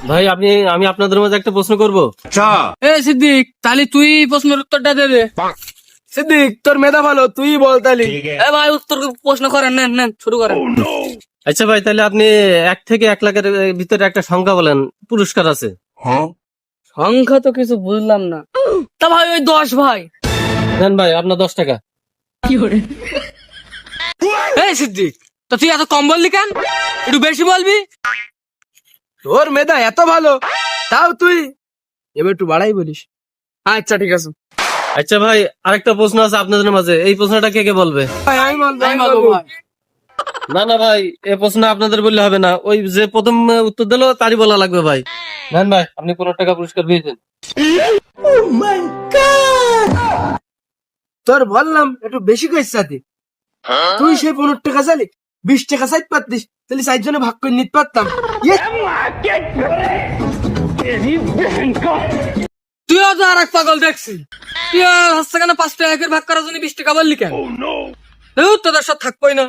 ভাই আমি আপনাদের মাঝে একটা প্রশ্ন করব। এ সিদ্দিক, তাহলে তুই প্রশ্নের উত্তরটা দে দে। সিদ্দিক তোর মেধা ভালো, তুই বল তালি। এ ভাই, উত্তর প্রশ্ন করেন, নেন নেন শুরু করেন। আচ্ছা ভাই, তাহলে আপনি 1 থেকে 1 লাখের ভিতরে একটা সংখ্যা বলেন, পুরস্কার আছে। সংখ্যা তো কিছু বুঝলাম না। তা ভাই ওই 10 ভাই। নেন ভাই, আপনার 10 টাকা। এই সিদ্দিক, তো তুই এত কম বললি কেন? একটু বেশি বলবি। তোর মেধা এত ভালো, তাও তুই এবার একটু বাড়াই বলিস। আচ্ছা ঠিক আছে। আচ্ছা ভাই, আরেকটা প্রশ্ন আছে আপনাদের মাঝে, এই প্রশ্নটা কে কে বলবে? ভাই আমি বলবো, আমি বলবো ভাই। না না ভাই, এই প্রশ্ন আপনাদের বললে হবে না, ওই যে প্রথম উত্তর দিলো তারই বলা লাগবে ভাই। নেন ভাই, আপনি 15 টাকা পুরস্কার পেয়েছেন। তোর বললাম একটু বেশি কইস সাথে। তুই সেই 15 টাকা চালি 20 টাকা চাইতে পারতিস, তাহলে 4 জনে ভাগ করে নিতে পারতাম। তুইও তো আর এক পাগল দেখছি। তুই হচ্ছে কেন 5 টাকা ভাগ করার জন্য 20 টাকা বললি কেন? তোদের সাথে থাকবোই না।